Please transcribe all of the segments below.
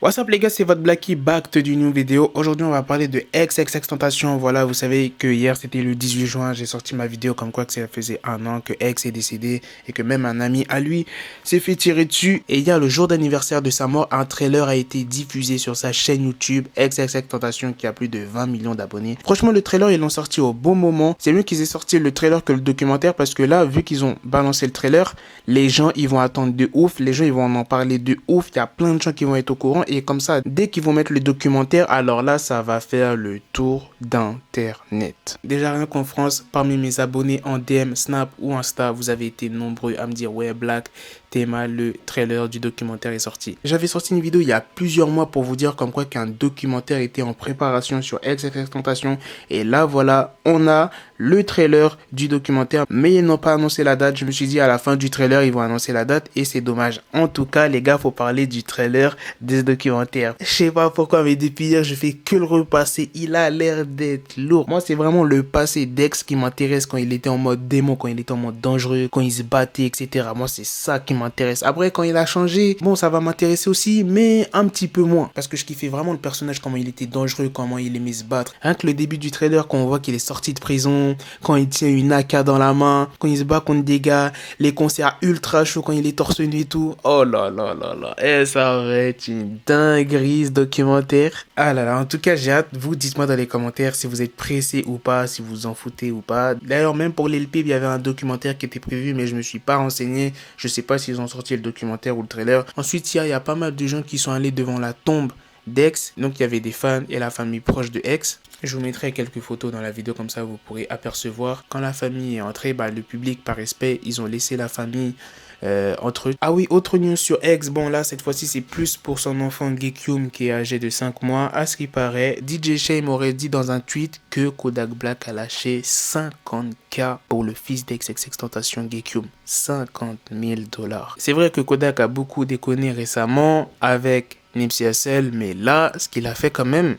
What's up les gars, c'est votre Blacky back to d'une vidéo. Aujourd'hui on va parler de XXXTentacion. Voilà, vous savez que hier c'était le 18 juin, j'ai sorti ma vidéo comme quoi que ça faisait un an que X est décédé et que même un ami à lui s'est fait tirer dessus. Et hier, le jour d'anniversaire de sa mort, un trailer a été diffusé sur sa chaîne YouTube XXXTentacion qui a plus de 20 millions d'abonnés. Franchement, le trailer ils l'ont sorti au bon moment. C'est mieux qu'ils aient sorti le trailer que le documentaire parce que là, vu qu'ils ont balancé le trailer, les gens ils vont attendre de ouf, les gens ils vont en parler de ouf. Il y a plein de gens qui vont être au courant. Et comme ça, dès qu'ils vont mettre le documentaire, alors là, ça va faire le tour d'internet. Déjà rien qu'en France, parmi mes abonnés en DM, Snap ou Insta, vous avez été nombreux à me dire ouais Black, t'es mal, le trailer du documentaire est sorti. J'avais sorti une vidéo il y a plusieurs mois pour vous dire comme quoi qu'un documentaire était en préparation sur XXXTentacion. Et là voilà, on a le trailer du documentaire, mais ils n'ont pas annoncé la date. Je me suis dit à la fin du trailer, ils vont annoncer la date et c'est dommage. En tout cas, les gars, faut parler du trailer des documentaires. Je sais pas pourquoi, mais depuis hier, je fais que le repasser. Il a l'air d'être lourd. Moi, c'est vraiment le passé d'X qui m'intéresse quand il était en mode démon, quand il était en mode dangereux, quand il se battait, etc. Moi, c'est ça qui m'intéresse. Après, quand il a changé, bon, ça va m'intéresser aussi, mais un petit peu moins. Parce que je kiffais vraiment le personnage, comment il était dangereux, comment il aimait se battre. Rien que le début du trailer, quand on voit qu'il est sorti de prison, quand il tient une AK dans la main, quand il se bat contre des gars, les concerts ultra chauds quand il est torse nu et tout. Oh là là là là. Et ça va être une dinguerie ce documentaire. Ah là là, en tout cas, j'ai hâte. Vous, dites-moi dans les commentaires si vous êtes pressé ou pas, si vous en foutez ou pas. D'ailleurs, même pour l'LP, il y avait un documentaire qui était prévu, mais je me suis pas renseigné. Je sais pas s'ils ont sorti le documentaire ou le trailer. Ensuite, il y a pas mal de gens qui sont allés devant la tombe d'X. Donc, il y avait des fans et la famille proche de X. Je vous mettrai quelques photos dans la vidéo, comme ça vous pourrez apercevoir. Quand la famille est entrée, le public, par respect, ils ont laissé la famille entre eux. Ah oui, autre news sur X. Bon là, cette fois-ci, c'est plus pour son enfant Gekyum qui est âgé de 5 mois. À ce qui paraît, DJ Shame aurait dit dans un tweet que Kodak Black a lâché 50K pour le fils d'XXXTentacion Gekyum. 50 000 $. C'est vrai que Kodak a beaucoup déconné récemment avec Nipsey Hussle, mais là, ce qu'il a fait quand même,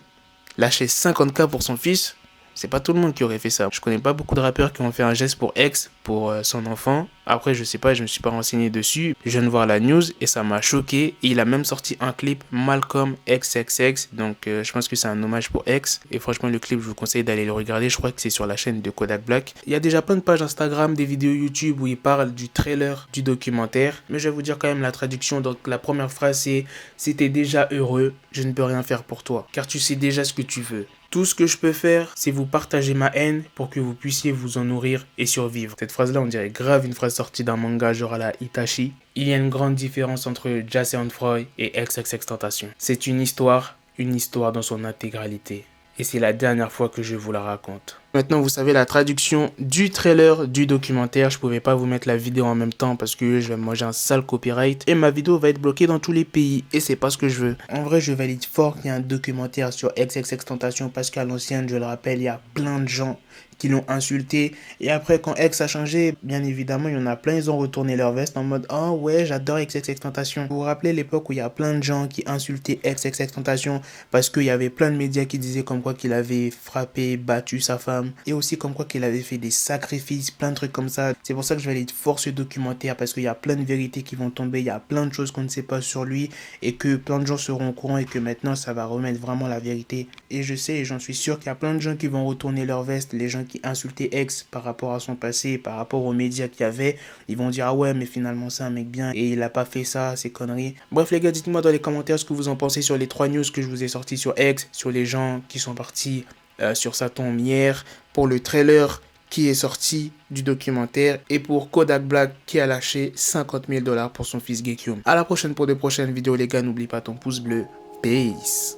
lâcher 50K pour son fils, c'est pas tout le monde qui aurait fait ça. Je connais pas beaucoup de rappeurs qui ont fait un geste pour X, pour son enfant. Après, je sais pas, je me suis pas renseigné dessus. Je viens de voir la news et ça m'a choqué. Et il a même sorti un clip Malcolm XXX. Donc, je pense que c'est un hommage pour X. Et franchement, le clip, je vous conseille d'aller le regarder. Je crois que c'est sur la chaîne de Kodak Black. Il y a déjà plein de pages Instagram, des vidéos YouTube où il parle du trailer du documentaire. Mais je vais vous dire quand même la traduction. Donc, la première phrase, c'est « C'était déjà heureux, je ne peux rien faire pour toi. Car tu sais déjà ce que tu veux. Tout ce que je peux faire, c'est vous partager ma haine pour que vous puissiez vous en nourrir et survivre. » Cette phrase-là, on dirait grave une phrase sortie d'un manga genre à la Itachi. Il y a une grande différence entre Jason Froy et XXXTentacion. C'est une histoire dans son intégralité. Et c'est la dernière fois que je vous la raconte. Maintenant, vous savez la traduction du trailer du documentaire. Je pouvais pas vous mettre la vidéo en même temps parce que je vais me manger un sale copyright. Et ma vidéo va être bloquée dans tous les pays. Et c'est pas ce que je veux. En vrai, je valide fort qu'il y a un documentaire sur XXXTentacion parce qu'à l'ancienne, je le rappelle, il y a plein de gens qui l'ont insulté. Et après, quand X a changé, bien évidemment, il y en a plein, ils ont retourné leur veste en mode « Oh ouais, j'adore XXXTentacion ». Vous vous rappelez l'époque où il y a plein de gens qui insultaient XXXTentacion parce qu'il y avait plein de médias qui disaient comme quoi qu'il avait frappé, battu sa femme. Et aussi comme quoi qu'il avait fait des sacrifices, plein de trucs comme ça. C'est pour ça que je valide fort ce documentaire parce qu'il y a plein de vérités qui vont tomber. Il y a plein de choses qu'on ne sait pas sur lui et que plein de gens seront au courant et que maintenant, ça va remettre vraiment la vérité. Et je sais et j'en suis sûr qu'il y a plein de gens qui vont retourner leur veste, les gens qui insultaient X par rapport à son passé, par rapport aux médias qu'il y avait, ils vont dire ah ouais mais finalement c'est un mec bien et il a pas fait ça, ces conneries. Bref les gars, dites-moi dans les commentaires ce que vous en pensez sur les 3 news que je vous ai sortis sur X, sur les gens qui sont partis sur sa tombe hier, pour le trailer qui est sorti du documentaire et pour Kodak Black qui a lâché 50 000 $ pour son fils Gekyum. À la prochaine pour de prochaines vidéos les gars, n'oublie pas ton pouce bleu. Peace.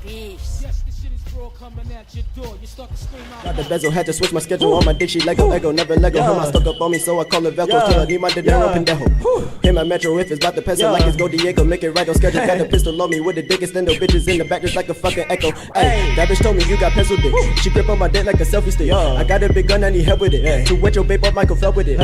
Peace. Yes, this shit is broad Got the bezel, had to switch my schedule. On my dick, she Lego, never Lego. Her my stuck up on me, so I call it Velcro. Till I need my dinero pendejo. Hit my metro if it's about the peso, like it's Go Diego. Make it right on schedule. Got the pistol on me with the dick extendo. Bitches in the back just like a fucking echo. Hey, that bitch told me you got pencil dick. She grip on my dick like a selfie stick. I got a big gun, I need help with it. To wet your babe up, Michael fell with it.